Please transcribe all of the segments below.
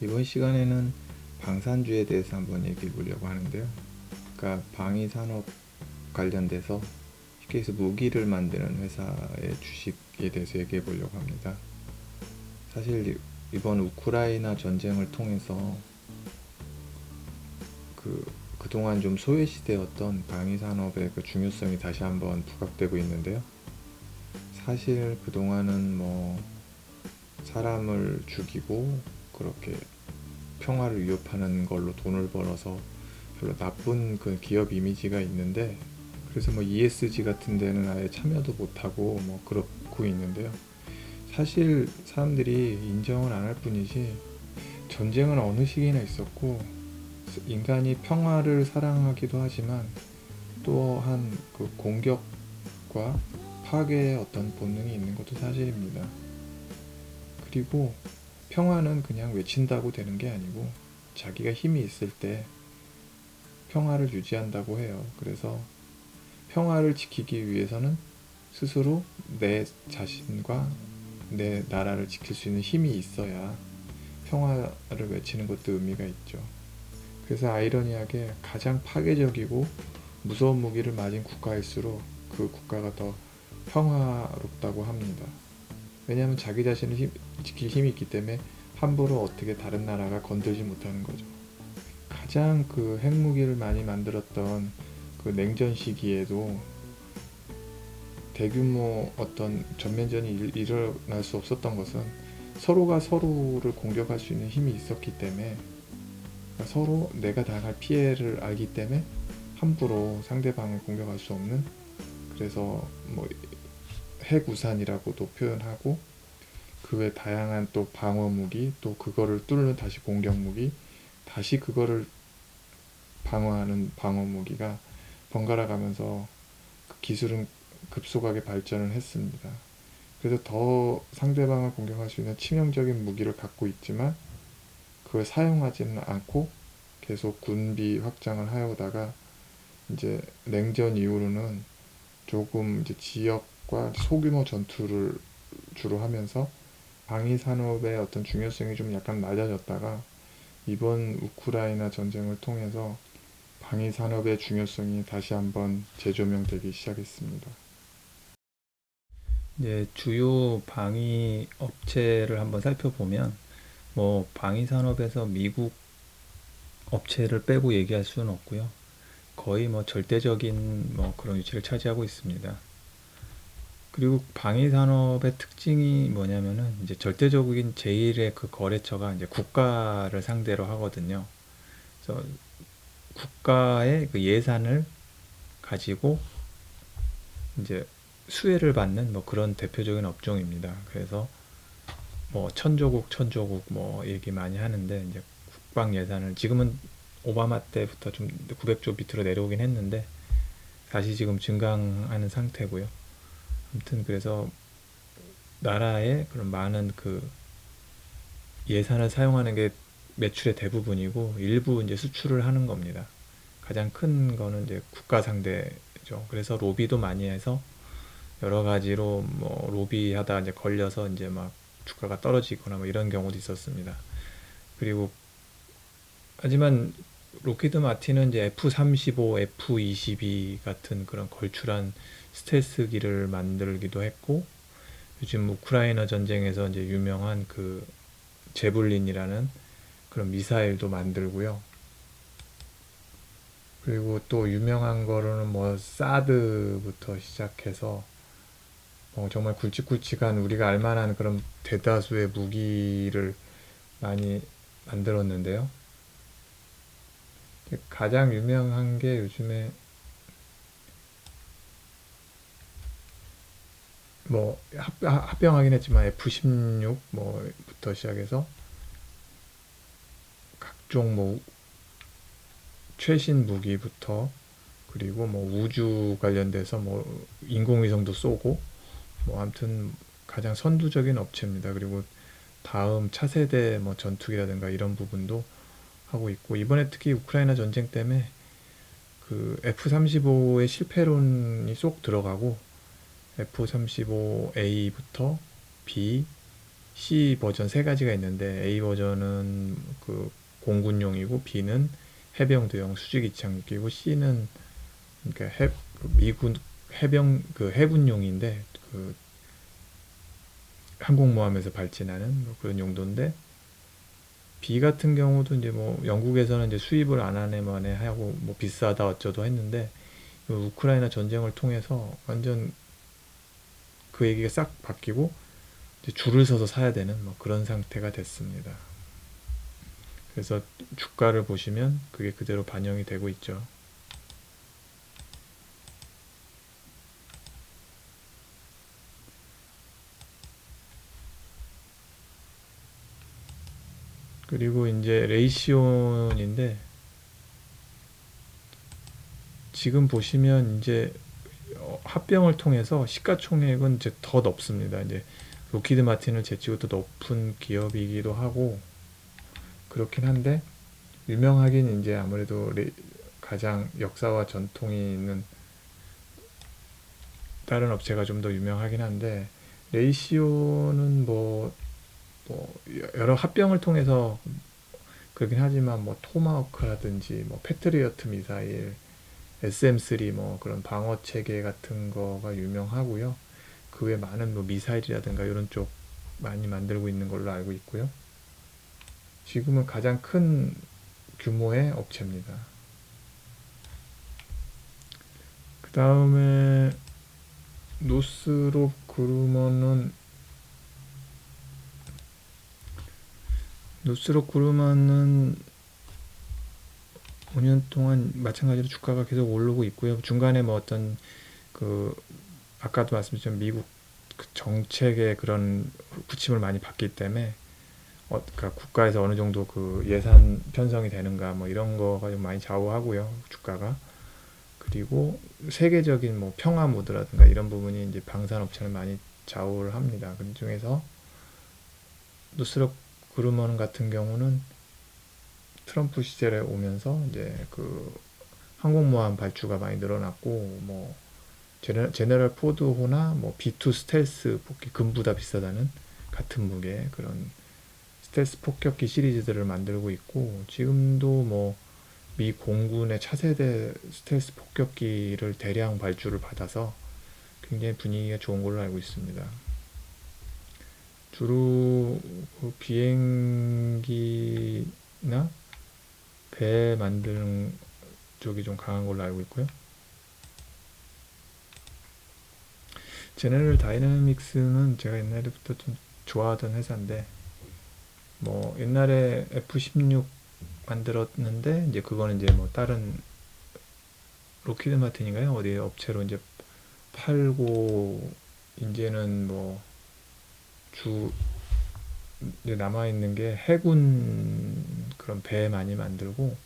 이번 시간에는 방산주에 대해서 한번 얘기해 보려고 하는데요. 그러니까 방위산업 관련돼서 쉽게 해서 무기를 만드는 회사의 주식에 대해서 얘기해 보려고 합니다. 사실 이번 우크라이나 전쟁을 통해서 그동안 좀 소외시되었던 방위산업의 그 중요성이 다시 한번 부각되고 있는데요. 사실 그동안은 사람을 죽이고 그렇게 평화를 위협하는 걸로 돈을 벌어서 별로 나쁜 그 기업 이미지가 있는데, 그래서 ESG 같은 데는 아예 참여도 못하고 그렇고 있는데요. 사실 사람들이 인정을 안 할 뿐이지 전쟁은 어느 시기나 있었고, 인간이 평화를 사랑하기도 하지만 또한 그 공격과 파괴의 어떤 본능이 있는 것도 사실입니다. 그리고 평화는 그냥 외친다고 되는 게 아니고 자기가 힘이 있을 때 평화를 유지한다고 해요. 그래서 평화를 지키기 위해서는 스스로 내 자신과 내 나라를 지킬 수 있는 힘이 있어야 평화를 외치는 것도 의미가 있죠. 그래서 아이러니하게 가장 파괴적이고 무서운 무기를 맞은 국가일수록 그 국가가 더 평화롭다고 합니다. 왜냐하면 자기 자신을 지킬 힘이 있기 때문에 함부로 어떻게 다른 나라가 건들지 못하는 거죠. 가장 그 핵무기를 많이 만들었던 그 냉전 시기에도 대규모 어떤 전면전이 일어날 수 없었던 것은 서로가 서로를 공격할 수 있는 힘이 있었기 때문에, 그러니까 서로 내가 당할 피해를 알기 때문에 함부로 상대방을 공격할 수 없는, 그래서 핵우산이라고도 표현하고, 그 외 다양한 또 방어무기, 또 그거를 뚫는 다시 공격무기, 다시 그거를 방어하는 방어무기가 번갈아 가면서 그 기술은 급속하게 발전을 했습니다. 그래서 더 상대방을 공격할 수 있는 치명적인 무기를 갖고 있지만 그걸 사용하지는 않고 계속 군비 확장을 하여다가 이제 냉전 이후로는 조금 이제 지역과 소규모 전투를 주로 하면서 방위 산업의 어떤 중요성이 좀 약간 낮아졌다가 이번 우크라이나 전쟁을 통해서 방위 산업의 중요성이 다시 한번 재조명되기 시작했습니다. 이제 주요 방위 업체를 한번 살펴보면 방위 산업에서 미국 업체를 빼고 얘기할 수는 없고요. 거의 절대적인 그런 위치를 차지하고 있습니다. 그리고 방위 산업의 특징이 뭐냐면은 이제 절대적인 제일의 그 거래처가 이제 국가를 상대로 하거든요. 그래서 국가의 그 예산을 가지고 이제 수혜를 받는 그런 대표적인 업종입니다. 그래서 천조국 얘기 많이 하는데, 이제 국방 예산을 지금은 오바마 때부터 좀 900조 밑으로 내려오긴 했는데 다시 지금 증강하는 상태고요. 아무튼 그래서 나라의 그런 많은 그 예산을 사용하는 게 매출의 대부분이고, 일부 이제 수출을 하는 겁니다. 가장 큰 거는 이제 국가 상대죠. 그래서 로비도 많이 해서 여러 가지로 로비하다 이제 걸려서 이제 막 주가가 떨어지거나 이런 경우도 있었습니다. 그리고 하지만 로키드 마틴은 이제 F-35, F-22 같은 그런 걸출한 스텔스기를 만들기도 했고, 요즘 우크라이나 전쟁에서 이제 유명한 그 제블린이라는 그런 미사일도 만들고요. 그리고 또 유명한 거로는 사드부터 시작해서 정말 굵직굵직한 우리가 알만한 그런 대다수의 무기를 많이 만들었는데요. 가장 유명한 게 요즘에 합병하긴 했지만 F-16 부터 시작해서 각종 최신 무기부터, 그리고 우주 관련돼서 인공위성도 쏘고 아무튼 가장 선두적인 업체입니다. 그리고 다음 차세대 전투기라든가 이런 부분도 하고 있고, 이번에 특히 우크라이나 전쟁 때문에 그 F-35의 실패론이 쏙 들어가고 F-35A부터 B, C 버전 세 가지가 있는데 A 버전은 그 공군용이고 B는 해병대용 수직이착륙기고 C는 그러니까 미군 해병 그 해군용인데 그 항공모함에서 발진하는 뭐 그런 용도인데 B 같은 경우도 이제 뭐 영국에서는 이제 수입을 안 하네 마네 하고 뭐 비싸다 어쩌다 했는데 우크라이나 전쟁을 통해서 완전 그 얘기가 싹 바뀌고 이제 줄을 서서 사야 되는 뭐 그런 상태가 됐습니다. 그래서 주가를 보시면 그게 그대로 반영이 되고 있죠. 그리고 이제 레이시온인데 지금 보시면 이제 합병을 통해서 시가총액은 이제 더 높습니다. 이제 로키드 마틴을 제치고 더 높은 기업이기도 하고 그렇긴 한데 유명하긴 이제 아무래도 가장 역사와 전통이 있는 다른 업체가 좀 더 유명하긴 한데 레이시오는 뭐 여러 합병을 통해서 그렇긴 하지만 뭐 토마호크라든지 뭐 패트리어트 미사일, SM3 뭐 그런 방어 체계 같은 거가 유명하고요. 그 외에 많은 뭐 미사일이라든가 이런 쪽 많이 만들고 있는 걸로 알고 있고요. 지금은 가장 큰 규모의 업체입니다. 그 다음에 노스롭 그루먼은 5년 동안 마찬가지로 주가가 계속 오르고 있고요. 중간에 뭐 어떤 그 아까도 말씀드렸지만 미국 그 정책의 그런 부침을 많이 받기 때문에 그러니까 국가에서 어느 정도 그 예산 편성이 되는가 뭐 이런 거가 좀 많이 좌우하고요. 주가가. 그리고 세계적인 뭐 평화 무드라든가 이런 부분이 이제 방산업체는 많이 좌우를 합니다. 그 중에서 노스롭 그루먼 같은 경우는 트럼프 시절에 오면서 이제 그 항공모함 발주가 많이 늘어났고 뭐 제너럴 포드호나 뭐 B2 스텔스 폭기 금보다 비싸다는 같은 무게 그런 스텔스 폭격기 시리즈들을 만들고 있고 지금도 뭐 미 공군의 차세대 스텔스 폭격기를 대량 발주를 받아서 굉장히 분위기가 좋은 걸로 알고 있습니다. 주로 그 비행기나 배 만드는 쪽이 좀 강한 걸로 알고 있고요. 제너럴 다이내믹스는 제가 옛날부터 좀 좋아하던 회사인데 뭐 옛날에 F-16 만들었는데 이제 그거는 이제 뭐 다른 로키드 마틴인가요? 어디 업체로 이제 팔고 이제는 뭐 주 이제 남아 있는 게 해군 그런 배 많이 만들고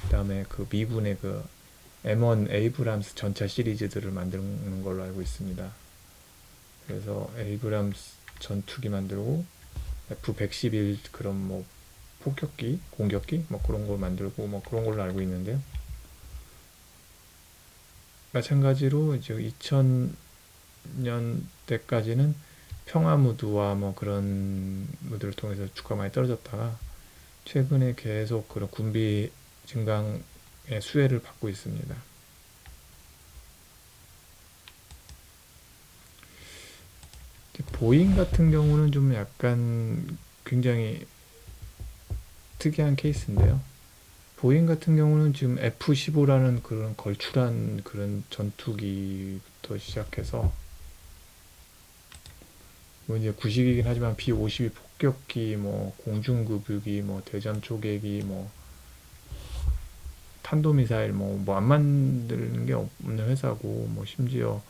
그다음에 그 미군의 그 M1 에이브람스 전차 시리즈들을 만드는 걸로 알고 있습니다. 그래서 에이브람스 전투기 만들고 F-111 그런 뭐 폭격기, 공격기 뭐 그런 걸 만들고 뭐 그런 걸로 알고 있는데요. 마찬가지로 이제 2000년대까지는 평화 무드와 뭐 그런 무드를 통해서 주가가 많이 떨어졌다가 최근에 계속 그런 군비 증강의 수혜를 받고 있습니다. 보잉 같은 경우는 좀 약간 굉장히 특이한 케이스인데요. 보잉 같은 경우는 지금 F-15라는 그런 걸출한 그런 전투기부터 시작해서 뭐 이제 구식이긴 하지만 B-52 폭격기, 뭐 공중급유기, 뭐 대잠 초계기, 뭐 탄도미사일 뭐 안 만드는 게 없는 회사고 뭐 심지어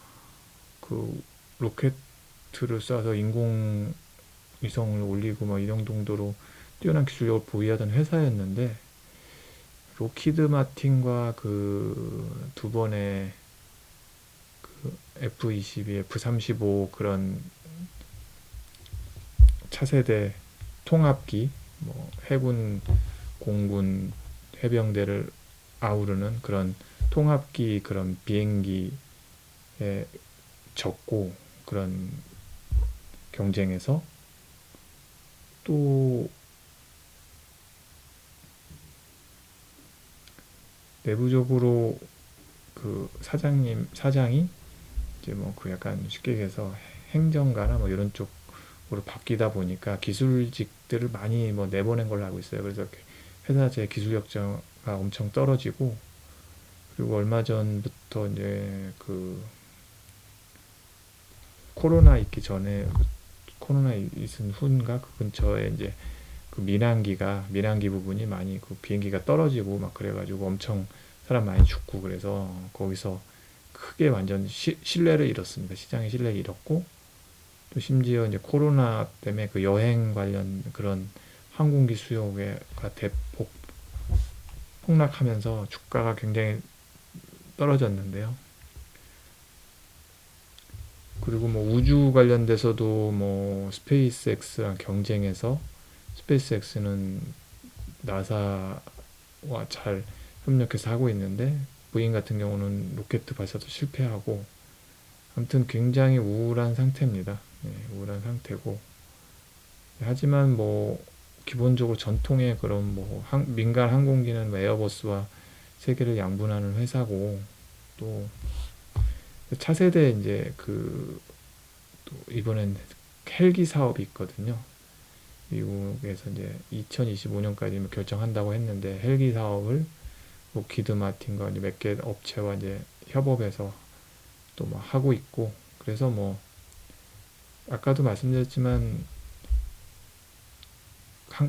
그 로켓 를 쏴서 인공위성을 올리고 막 이런 정도로 뛰어난 기술력을 보유하던 회사였는데 로키드 마틴과 그 두 번의 그 F-22, F-35 그런 차세대 통합기, 뭐 해군, 공군, 해병대를 아우르는 그런 통합기 그런 비행기에 적고 그런 경쟁에서 또 내부적으로 그 사장이 이제 뭐 그 약간 쉽게 얘기해서 행정가나 뭐 이런 쪽으로 바뀌다 보니까 기술직들을 많이 뭐 내보낸 걸로 알고 있어요. 그래서 회사 제 기술 역량가 엄청 떨어지고, 그리고 얼마 전부터 이제 그 코로나 있기 전에, 코로나 있은 후인가 그 근처에 이제 그 민항기 부분이 많이 그 비행기가 떨어지고 막 그래가지고 엄청 사람 많이 죽고, 그래서 거기서 크게 완전 신뢰를 잃었습니다. 시장의 신뢰를 잃었고, 또 심지어 이제 코로나 때문에 그 여행 관련 그런 항공기 수요가 대폭 폭락하면서 주가가 굉장히 떨어졌는데요. 그리고 뭐 우주 관련돼서도 뭐 스페이스X랑 경쟁해서, 스페이스X는 나사와 잘 협력해서 하고 있는데 보잉 같은 경우는 로켓 발사도 실패하고, 아무튼 굉장히 우울한 상태입니다. 네, 우울한 상태고, 하지만 뭐 기본적으로 전통의 그런 뭐 민간 항공기는 뭐 에어버스와 세계를 양분하는 회사고, 또 차세대 이제 또 이번엔 헬기 사업이 있거든요. 미국에서 이제 2025년까지 결정한다고 했는데, 헬기 사업을 로키드 마틴과 몇 개 업체와 이제 협업해서 또 뭐 하고 있고, 그래서 뭐 아까도 말씀드렸지만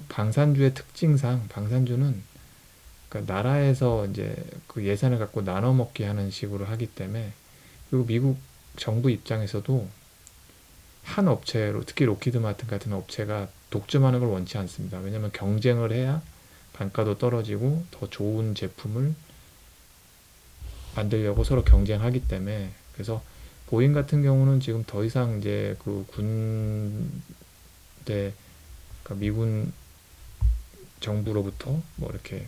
방산주의 특징상, 방산주는 그러니까 나라에서 이제 그 예산을 갖고 나눠 먹게 하는 식으로 하기 때문에, 그리고 미국 정부 입장에서도 한 업체로, 특히 로키드 마틴 같은 업체가 독점하는 걸 원치 않습니다. 왜냐하면 경쟁을 해야 단가도 떨어지고 더 좋은 제품을 만들려고 서로 경쟁하기 때문에. 그래서 보잉 같은 경우는 지금 더 이상 이제 그 군대, 그러니까 미군 정부로부터 뭐 이렇게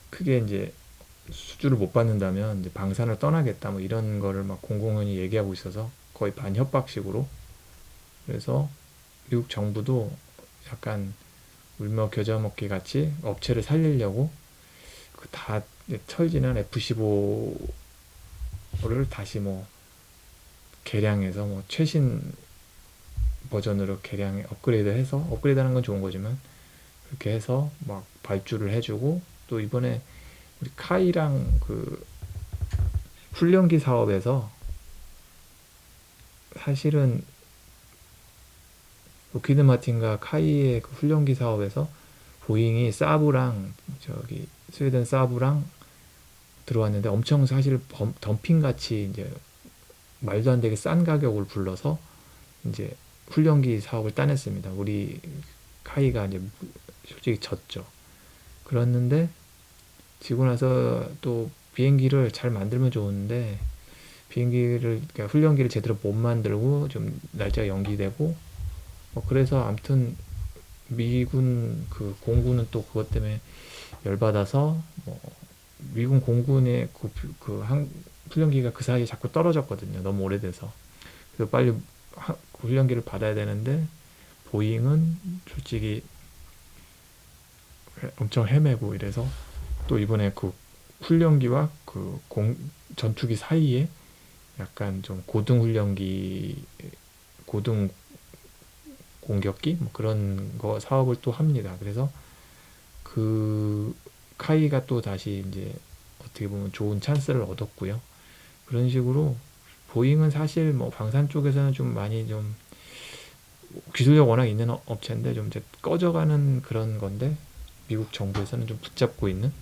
크게 이제 수주를 못 받는다면 이제 방산을 떠나겠다 뭐 이런 거를 막 공공연히 얘기하고 있어서 거의 반협박식으로. 그래서 미국 정부도 약간 울며 겨자 먹기 같이 업체를 살리려고 그 다 철지난 F-15를 다시 뭐 개량해서 뭐 최신 버전으로 개량해 업그레이드해서, 업그레이드하는 건 좋은 거지만 그렇게 해서 막 발주를 해주고, 또 이번에 우리 카이랑 그 훈련기 사업에서 사실은 로키드 마틴과 카이의 그 훈련기 사업에서 보잉이 사브랑 저기 스웨덴 사브랑 들어왔는데 엄청 사실 덤핑 같이 이제 말도 안 되게 싼 가격을 불러서 이제 훈련기 사업을 따냈습니다. 우리 카이가 이제 솔직히 졌죠. 그랬는데 지고 나서 또 비행기를 잘 만들면 좋은데, 그러니까 훈련기를 제대로 못 만들고 좀 날짜가 연기되고 그래서 아무튼 미군 그 공군은 또 그것 때문에 열받아서 뭐 미군 공군의 훈련기가 그 사이에 자꾸 떨어졌거든요. 너무 오래돼서. 그래서 빨리 훈련기를 받아야 되는데 보잉은 솔직히 엄청 헤매고 이래서, 또 이번에 그 훈련기와 그 전투기 사이에 약간 좀 고등 훈련기, 고등 공격기 뭐 그런 거 사업을 또 합니다. 그래서 그 카이가 또 다시 이제 어떻게 보면 좋은 찬스를 얻었고요. 그런 식으로 보잉은 사실 뭐 방산 쪽에서는 좀 많이 좀 기술력 워낙 있는 업체인데 좀 이제 꺼져가는 그런 건데, 미국 정부에서는 좀 붙잡고 있는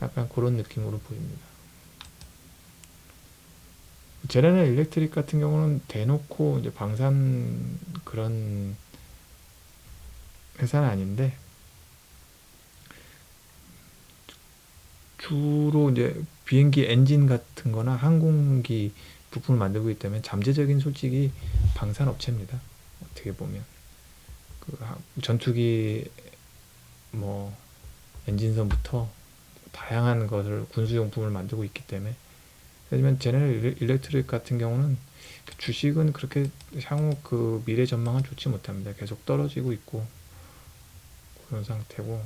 약간 그런 느낌으로 보입니다. 제네럴 일렉트릭 같은 경우는 대놓고 이제 방산 그런 회사는 아닌데, 주로 이제 비행기 엔진 같은 거나 항공기 부품을 만들고 있기 때문에 잠재적인 솔직히 방산 업체입니다. 어떻게 보면 그 전투기 뭐 엔진선부터 다양한 것을 군수용품을 만들고 있기 때문에 하지만 제네럴 일렉트릭 같은 경우는 주식은 그렇게 향후 그 미래 전망은 좋지 못합니다. 계속 떨어지고 있고 그런 상태고,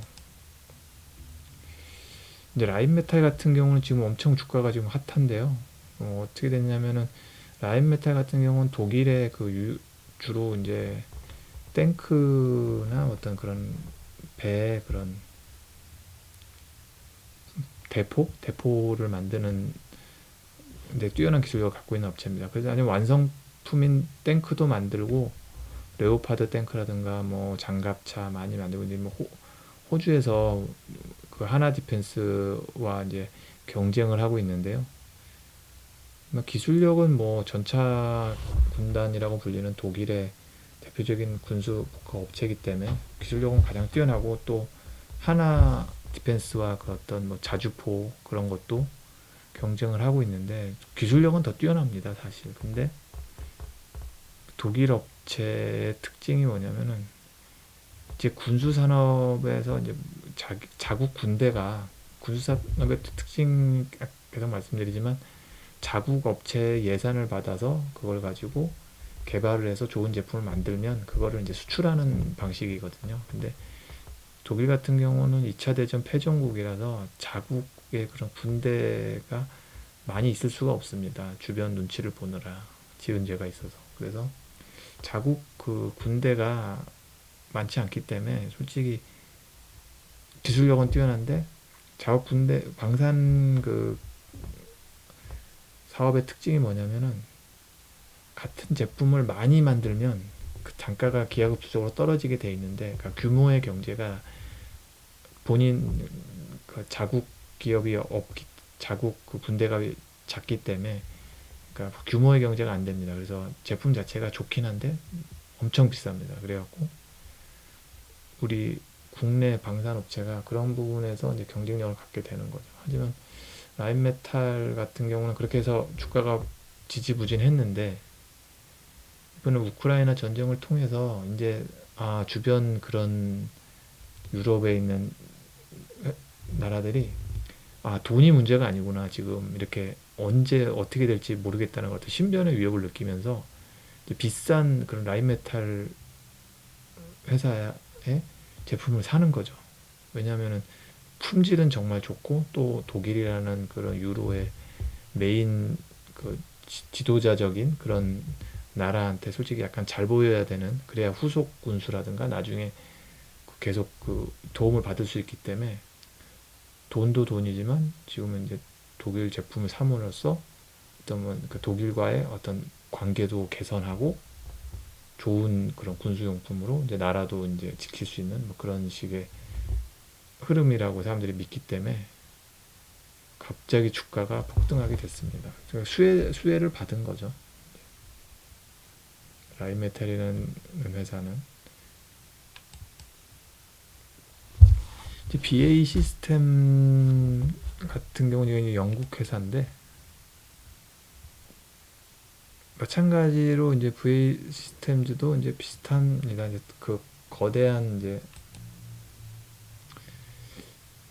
이제 라인메탈 같은 경우는 지금 엄청 주가가 지금 핫한데요. 어떻게 됐냐면은 라인메탈 같은 경우는 독일의 주로 이제 탱크나 어떤 그런 배 그런 대포를 만드는 데 뛰어난 기술력을 갖고 있는 업체입니다. 그래서 아니면 완성품인 탱크도 만들고 레오파드 탱크라든가 뭐 장갑차 많이 만들고 있는데, 뭐 호주에서 그 하나 디펜스와 이제 경쟁을 하고 있는데요. 기술력은 뭐 전차 군단이라고 불리는 독일의 대표적인 군수 국가 업체이기 때문에 기술력은 가장 뛰어나고, 또 하나 디펜스와 그 어떤 뭐 자주포 그런 것도 경쟁을 하고 있는데 기술력은 더 뛰어납니다, 사실. 근데 독일 업체의 특징이 뭐냐면은 이제 군수 산업에서 이제 자국 군대가, 군수 산업의 특징 계속 말씀드리지만 자국 업체의 예산을 받아서 그걸 가지고 개발을 해서 좋은 제품을 만들면 그거를 이제 수출하는 방식이거든요. 근데 독일 같은 경우는 2차 대전 패전국이라서 자국의 그런 군대가 많이 있을 수가 없습니다. 주변 눈치를 보느라 지은 죄가 있어서. 그래서 자국 그 군대가 많지 않기 때문에 솔직히 기술력은 뛰어난데, 자국 군대 방산 그 사업의 특징이 뭐냐면은 같은 제품을 많이 만들면 그 단가가 기하급수적으로 떨어지게 돼 있는데, 그러니까 규모의 경제가 본인 그 자국 기업이 없기, 자국 그 군대가 작기 때문에 그러니까 규모의 경제가 안 됩니다. 그래서 제품 자체가 좋긴 한데 엄청 비쌉니다. 그래갖고 우리 국내 방산업체가 그런 부분에서 이제 경쟁력을 갖게 되는 거죠. 하지만 라인메탈 같은 경우는 그렇게 해서 주가가 지지부진했는데, 이번에 우크라이나 전쟁을 통해서 이제 주변 그런 유럽에 있는 나라들이 돈이 문제가 아니구나, 지금 이렇게 언제 어떻게 될지 모르겠다는 것 같아요. 신변의 위협을 느끼면서 비싼 그런 라인메탈 회사의 제품을 사는 거죠. 왜냐하면은 품질은 정말 좋고, 또 독일이라는 그런 유로의 메인 그 지도자적인 그런 나라한테 솔직히 약간 잘 보여야 되는, 그래야 후속 군수라든가 나중에 계속 그 도움을 받을 수 있기 때문에, 돈도 돈이지만 지금은 이제 독일 제품을 삼으로써 어떤 그 독일과의 어떤 관계도 개선하고 좋은 그런 군수용품으로 이제 나라도 이제 지킬 수 있는 뭐 그런 식의 흐름이라고 사람들이 믿기 때문에 갑자기 주가가 폭등하게 됐습니다. 수혜를 받은 거죠. 라인메탈이라는 회사는. BAE 시스템 같은 경우는 이제 영국 회사인데, 마찬가지로 이제 BAE 시스템즈도 이제 비슷합니다. 이제 그 거대한 이제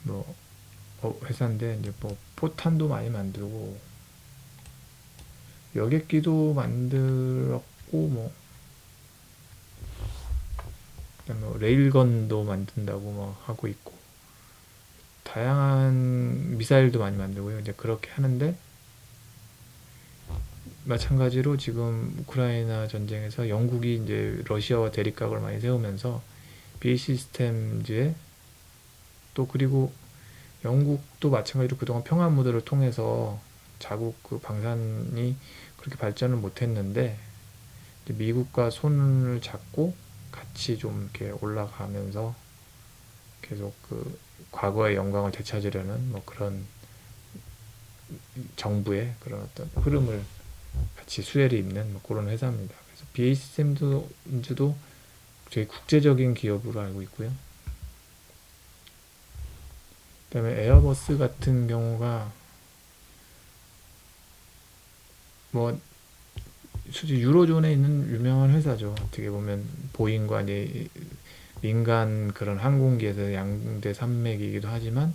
뭐 회사인데, 이제 뭐 포탄도 많이 만들고 여객기도 만들었고, 뭐 그다음에 뭐 레일건도 만든다고 뭐 하고 있고, 다양한 미사일도 많이 만들고요. 이제 그렇게 하는데, 마찬가지로 지금 우크라이나 전쟁에서 영국이 이제 러시아와 대립각을 많이 세우면서 BAE 시스템즈에, 또 그리고 영국도 마찬가지로 그동안 평화 무드를 통해서 자국 그 방산이 그렇게 발전을 못했는데, 미국과 손을 잡고 같이 좀 이렇게 올라가면서 계속 그 과거의 영광을 되찾으려는 뭐 그런 정부의 그런 어떤 흐름을 같이 수혜를 입는 뭐 그런 회사입니다. 그래서 BAE 시스템즈도 되게 국제적인 기업으로 알고 있고요. 그다음에 에어버스 같은 경우가 뭐 솔직히 유로존에 있는 유명한 회사죠. 어떻게 보면 보잉과 이제 민간 그런 항공기에서 양대 산맥이기도 하지만,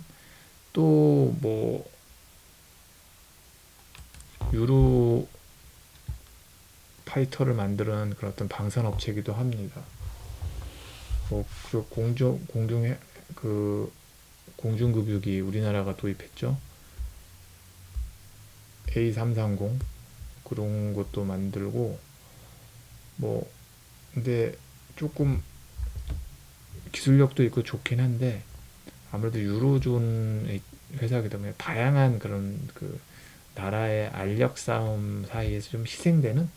또 뭐 유로 파이터를 만드는 그런 어떤 방산 업체이기도 합니다. 그리고 그 공중급유기 우리나라가 도입했죠. A330 그런 것도 만들고 뭐 근데 조금 기술력도 있고 좋긴 한데 아무래도 유로존 회사이기 때문에 다양한 그런 그 나라의 알력 싸움 사이에서 좀 희생되는,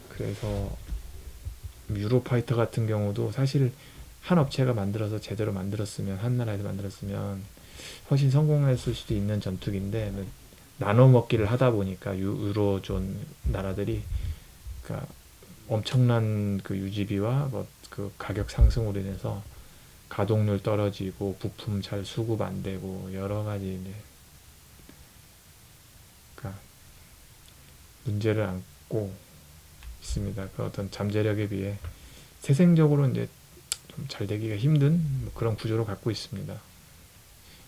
그래서 유로파이터 같은 경우도 사실 한 업체가 만들어서 제대로 만들었으면, 한 나라에서 만들었으면 훨씬 성공했을 수도 있는 전투기인데 나눠 먹기를 하다 보니까 유로존 나라들이 그러니까 엄청난 그 유지비와 그 가격 상승으로 인해서 가동률 떨어지고 부품 잘 수급 안 되고 여러 가지 이제 그러니까 문제를 안고 있습니다. 그 어떤 잠재력에 비해 세생적으로 이제 좀 잘 되기가 힘든 뭐 그런 구조를 갖고 있습니다.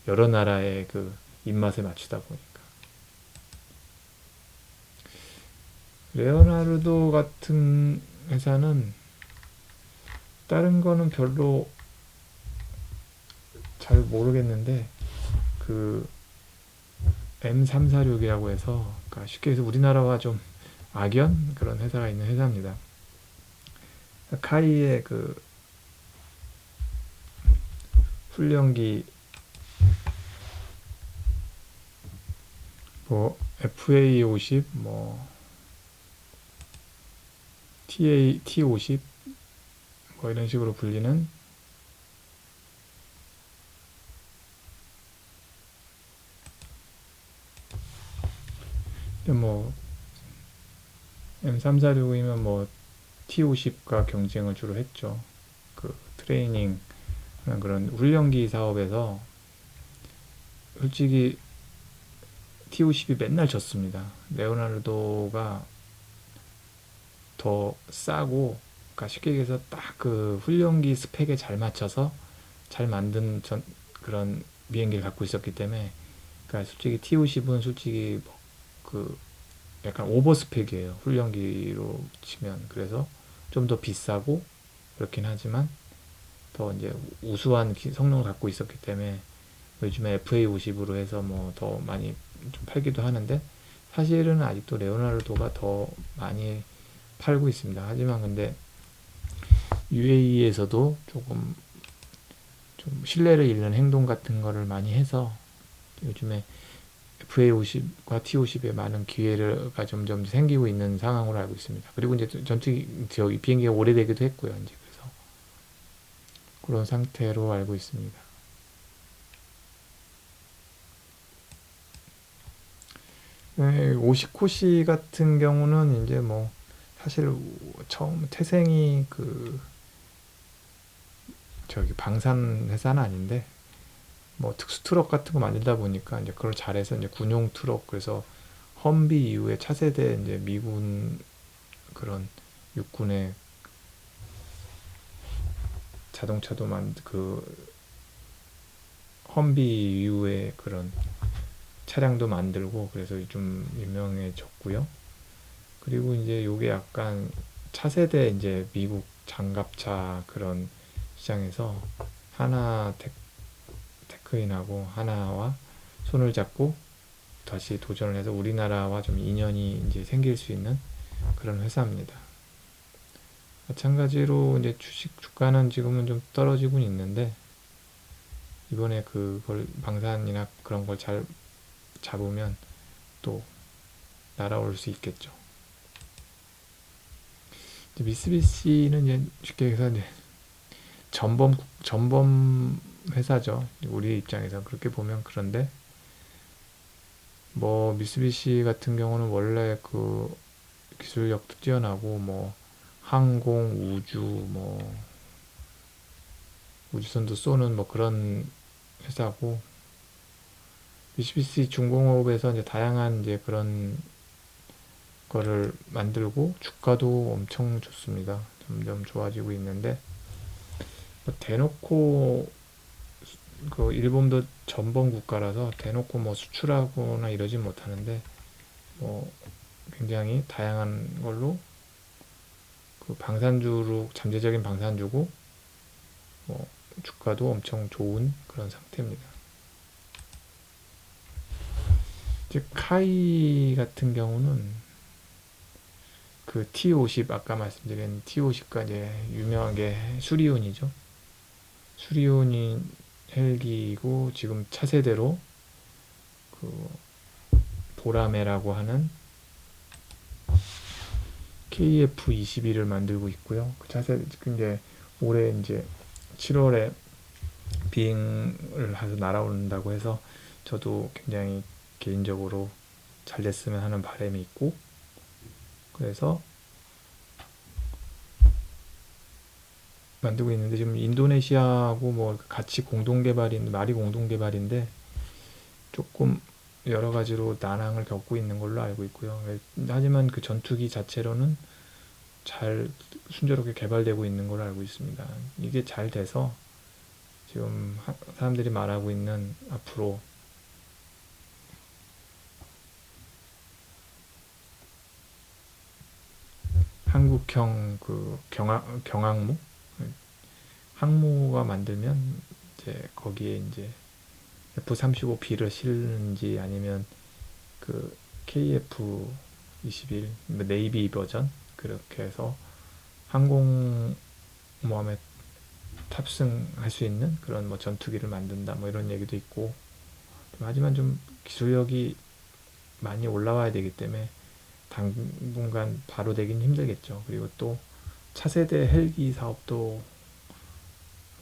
여러 나라의 그 입맛에 맞추다 보니까. 레오나르도 같은 회사는 다른 거는 별로 잘 모르겠는데 그 M346이라고 해서 그러니까 쉽게 해서 우리나라와 좀 악연 그런 회사가 있는 회사입니다. 카이의 그 훈련기 뭐 FA50 뭐 T50 뭐 이런 식으로 불리는 뭐 M346이면 뭐 T50과 경쟁을 주로 했죠. 그 트레이닝 그런 훈련기 사업에서 솔직히 T50이 맨날 졌습니다. 레오나르도가 더 싸고, 그러니까 쉽게 얘기해서 딱 그 훈련기 스펙에 잘 맞춰서 잘 만든 그런 비행기를 갖고 있었기 때문에, 그러니까 솔직히 T50은 솔직히 그 약간 오버 스펙이에요. 훈련기로 치면. 그래서 좀 더 비싸고 그렇긴 하지만 더 이제 우수한 성능을 갖고 있었기 때문에 요즘에 FA50으로 해서 뭐 더 많이 좀 팔기도 하는데, 사실은 아직도 레오나르도가 더 많이 팔고 있습니다. 하지만 근데 UAE에서도 조금 좀 신뢰를 잃는 행동 같은 거를 많이 해서 요즘에 FA50과 T50에 많은 기회가 점점 생기고 있는 상황으로 알고 있습니다. 그리고 이제 전투기 저기 비행기가 오래되기도 했고요. 이제 그래서 그런 상태로 알고 있습니다. 네, 오시코시 같은 경우는 이제 뭐 사실 처음 태생이 그 저기 방산 회사는 아닌데 뭐 특수 트럭 같은 거 만들다 보니까 이제 그걸 잘해서 이제 군용 트럭, 그래서 험비 이후에 차세대 이제 미군 그런 육군의 자동차도 그 험비 이후에 그런 차량도 만들고 그래서 좀 유명해졌고요. 그리고 이제 요게 약간 차세대 이제 미국 장갑차 그런 시장에서 테크인하고 하나와 손을 잡고 다시 도전을 해서 우리나라와 좀 인연이 이제 생길 수 있는 그런 회사입니다. 마찬가지로 이제 주가는 지금은 좀 떨어지고 있는데 이번에 그걸 방산이나 그런 걸 잘 잡으면 또 날아올 수 있겠죠. 이제 미쓰비시는 이제 쉽게 해서 이제 전범 회사죠. 우리 입장에서 그렇게 보면. 그런데 뭐 미쓰비시 같은 경우는 원래 그 기술력도 뛰어나고 뭐 항공, 우주, 뭐 우주선도 쏘는 뭐 그런 회사고, 미쓰비시 중공업에서 이제 다양한 이제 그런 거를 만들고 주가도 엄청 좋습니다. 점점 좋아지고 있는데 뭐 대놓고 그 일본도 전범 국가라서 대놓고 뭐 수출하거나 이러진 못하는데 뭐 굉장히 다양한 걸로 그 방산주로 잠재적인 방산주고 뭐 주가도 엄청 좋은 그런 상태입니다. 즉 카이 같은 경우는 그 T50 아까 말씀드린 T50가 이제 유명한 게 수리온이죠. 수리온이 헬기이고 지금 차세대로 그 보라매라고 하는 KF-21을 만들고 있고요. 그 차세 이제 올해 이제 7월에 비행을 해서 날아온다고 해서 저도 굉장히 개인적으로 잘 됐으면 하는 바람이 있고, 그래서 만들고 있는데 지금 인도네시아하고 뭐 같이 공동 개발인 마리 공동 개발인데 조금 여러 가지로 난항을 겪고 있는 걸로 알고 있고요. 하지만 그 전투기 자체로는 잘 순조롭게 개발되고 있는 걸로 알고 있습니다. 이게 잘 돼서 지금 사람들이 말하고 있는 앞으로 한국형 그 경항모 항모가 만들면 이제 거기에 이제 F-35B를 실는지 아니면 그 KF-21 네이비 버전 그렇게 해서 항공모함에 탑승할 수 있는 그런 뭐 전투기를 만든다 뭐 이런 얘기도 있고, 하지만 좀 기술력이 많이 올라와야 되기 때문에 당분간 바로 되긴 힘들겠죠. 그리고 또 차세대 헬기 사업도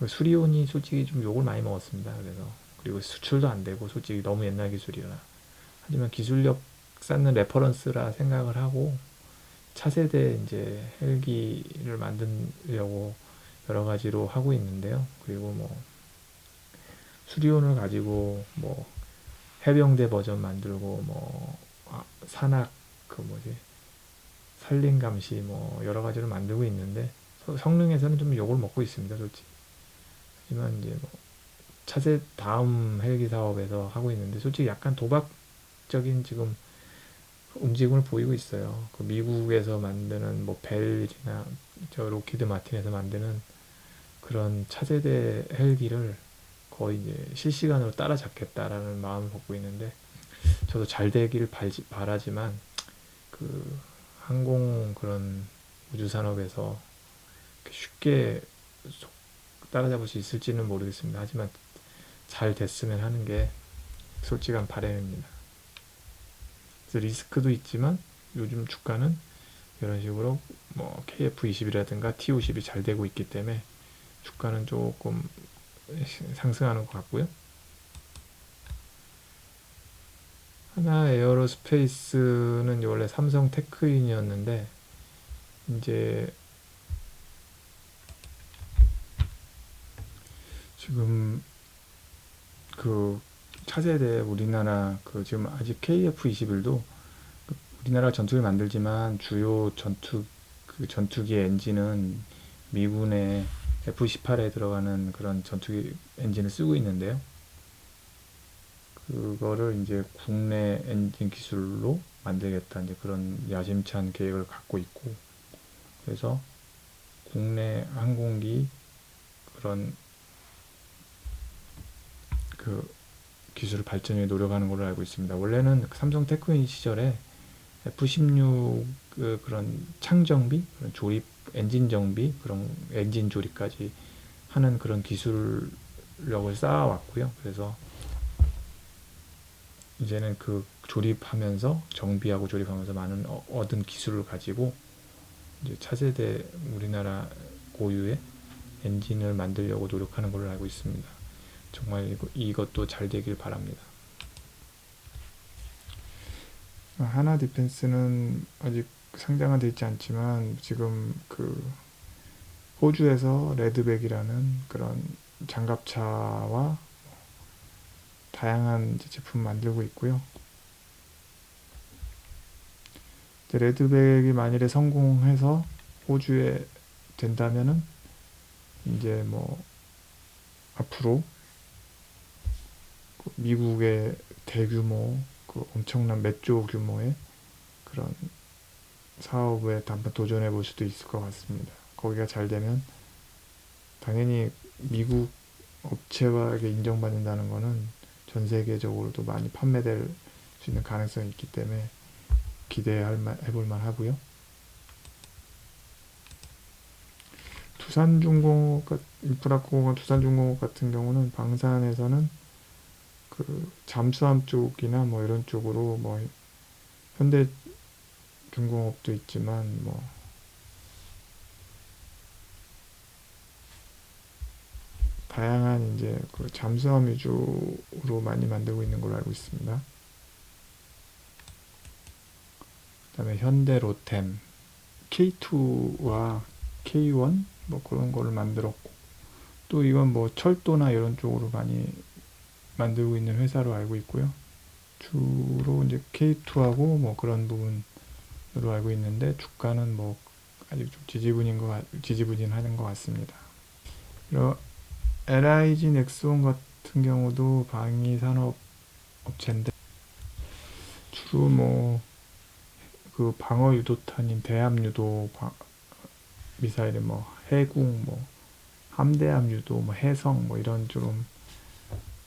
수리온이 솔직히 좀 욕을 많이 먹었습니다. 그래서 그리고 수출도 안 되고 솔직히 너무 옛날 기술이라. 하지만 기술력 쌓는 레퍼런스라 생각을 하고 차세대 이제 헬기를 만들려고 여러 가지로 하고 있는데요. 그리고 뭐 수리온을 가지고 뭐 해병대 버전 만들고 뭐 산악 그 뭐지 산림 감시 뭐 여러 가지로 만들고 있는데 성능에서는 좀 욕을 먹고 있습니다, 솔직히. 하지만 이제 뭐 차세 다음 헬기 사업에서 하고 있는데 솔직히 약간 도박적인 지금 움직임을 보이고 있어요. 그 미국에서 만드는 뭐 벨이나 저 로키드 마틴에서 만드는 그런 차세대 헬기를 거의 이제 실시간으로 따라잡겠다라는 마음을 갖고 있는데, 저도 잘 되길 바라지만 그 항공 그런 우주 산업에서 쉽게 따라잡을 수 있을지는 모르겠습니다. 하지만 잘 됐으면 하는 게 솔직한 바람입니다. 그래서 리스크도 있지만 요즘 주가는 이런 식으로 뭐 KF-20이라든가 T50이 잘 되고 있기 때문에 주가는 조금 상승하는 것 같고요. 하나 에어로스페이스는 원래 삼성 테크인이었는데 이제 지금 그 차세대 우리나라 그 지금 아직 KF-21도 우리나라 전투기를 만들지만 주요 전투기 엔진은 미군의 F-18에 들어가는 그런 전투기 엔진을 쓰고 있는데요. 그거를 이제 국내 엔진 기술로 만들겠다 이제 그런 야심찬 계획을 갖고 있고, 그래서 국내 항공기 그런 그 기술 발전에 노력하는 걸로 알고 있습니다. 원래는 삼성 테크인 시절에 F-16 그런 창정비, 그런 조립, 엔진 정비, 그런 엔진 조립까지 하는 그런 기술력을 쌓아왔고요. 그래서 이제는 그 조립하면서 정비하고 조립하면서 많은 얻은 기술을 가지고 이제 차세대 우리나라 고유의 엔진을 만들려고 노력하는 걸로 알고 있습니다. 정말 이것도 잘 되길 바랍니다. 하나 디펜스는 아직 상장은 되어 있지 않지만 지금 그 호주에서 레드백이라는 그런 장갑차와 다양한 제품 만들고 있고요. 레드백이 만일에 성공해서 호주에 된다면은 이제 뭐 앞으로 미국의 대규모 그 엄청난 몇 조 규모의 그런 사업에 한번 도전해 볼 수도 있을 것 같습니다. 거기가 잘 되면 당연히 미국 업체에게 인정받는다는 거는 전 세계적으로도 많이 판매될 수 있는 가능성이 있기 때문에 해볼 만 하고요. 인프라공업 두산중공업 같은 경우는 방산에서는 그 잠수함 쪽이나 뭐 이런 쪽으로 뭐 현대중공업도 있지만 뭐 다양한 이제 그 잠수함 위주로 많이 만들고 있는 걸로 알고 있습니다. 그다음에 현대로템 K2와 K1 뭐 그런 거를 만들었고, 또 이건 뭐 철도나 이런 쪽으로 많이 만들고 있는 회사로 알고 있고요. 주로 이제 K2하고 뭐 그런 부분으로 알고 있는데, 주가는 뭐 아직 좀 지지부진하는 것 같습니다. LIG 넥스원 같은 경우도 방위 산업 업체인데, 주로 뭐 그 방어 유도탄인 대함 유도 미사일에 뭐 해궁, 뭐 함대함 유도, 뭐 해성, 뭐 이런 좀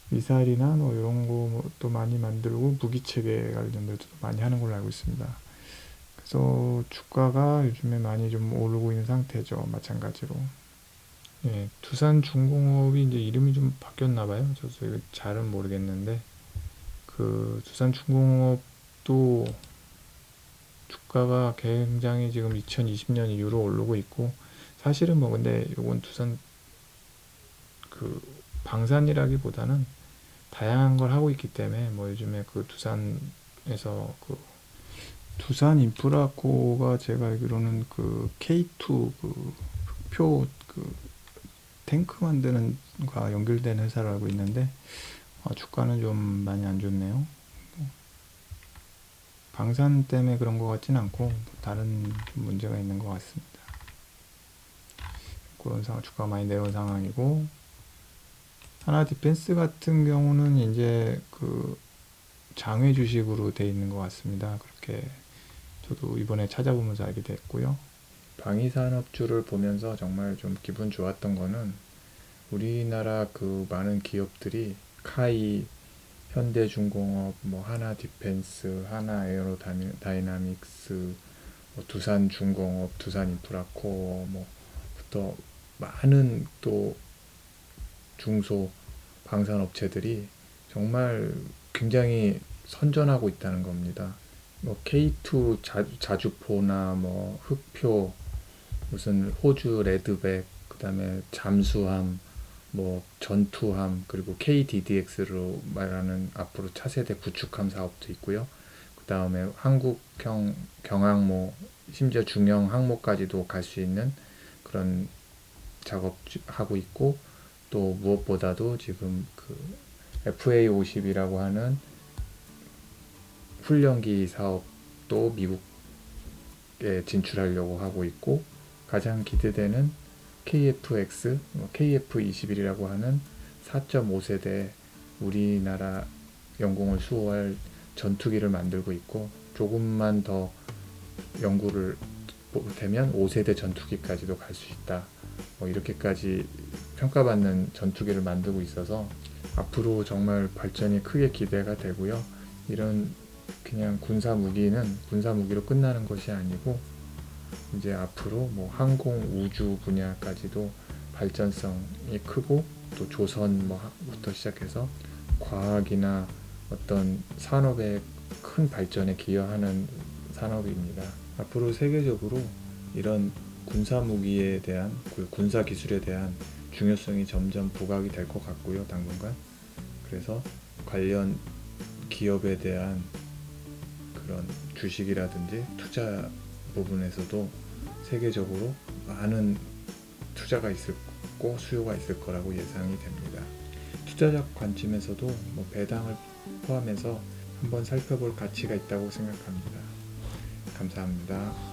미사일이나 뭐 이런 것도 많이 만들고 무기 체계 관련돼도 많이 하는 걸로 알고 있습니다. 그래서 주가가 요즘에 많이 좀 오르고 있는 상태죠. 마찬가지로. 예, 두산중공업이 이제 이름이 좀 바뀌었나 봐요. 저도 잘은 모르겠는데, 그 두산중공업도 주가가 굉장히 지금 2020년 이후로 오르고 있고, 사실은 뭐 근데 요건 두산 그 방산이라기보다는 다양한 걸 하고 있기 때문에 뭐 요즘에 그 두산에서 그 두산 인프라코가 제가 알기로는 그 K2 그 흑표 그 탱크 만드는 과 연결된 회사를 알고 있는데, 주가는 좀 많이 안 좋네요. 방산 때문에 그런 것 같진 않고 다른 좀 문제가 있는 것 같습니다. 그런 주가가 많이 내려온 상황이고, 하나 디펜스 같은 경우는 이제 그 장외 주식으로 돼 있는 것 같습니다. 그렇게 저도 이번에 찾아보면서 알게 됐고요. 방위산업주를 보면서 정말 좀 기분 좋았던 거는, 우리나라 그 많은 기업들이 카이, 현대중공업, 뭐 하나디펜스, 하나에어로다이나믹스, 뭐 두산중공업, 두산인프라코어, 뭐부터 많은 또 중소 방산업체들이 정말 굉장히 선전하고 있다는 겁니다. 뭐 K2 자주포나 뭐 흑표, 무슨 호주 레드백, 그다음에 잠수함, 뭐 전투함, 그리고 KDDX로 말하는 앞으로 차세대 구축함 사업도 있고요. 그다음에 한국형 경항모, 심지어 중형 항모까지도 갈 수 있는 그런 작업하고 있고, 또 무엇보다도 지금 그 FA50이라고 하는 훈련기 사업도 미국에 진출하려고 하고 있고, 가장 기대되는 KF-X, KF-21이라고 하는 4.5세대 우리나라 영공을 수호할 전투기를 만들고 있고, 조금만 더 연구를 되면 5세대 전투기까지도 갈 수 있다. 뭐 이렇게까지 평가받는 전투기를 만들고 있어서 앞으로 정말 발전이 크게 기대가 되고요. 이런 그냥 군사 무기로 끝나는 것이 아니고, 이제 앞으로 뭐 항공 우주 분야까지도 발전성이 크고, 또 조선 뭐부터 시작해서 과학이나 어떤 산업의 큰 발전에 기여하는 산업입니다. 앞으로 세계적으로 이런 군사 무기에 대한, 군사 기술에 대한 중요성이 점점 부각이 될 것 같고요, 당분간. 그래서 관련 기업에 대한 그런 주식이라든지 투자 부분에서도 세계적으로 많은 투자가 있을 거고 수요가 있을 거라고 예상이 됩니다. 투자적 관점에서도 뭐 배당을 포함해서 한번 살펴볼 가치가 있다고 생각합니다. 감사합니다.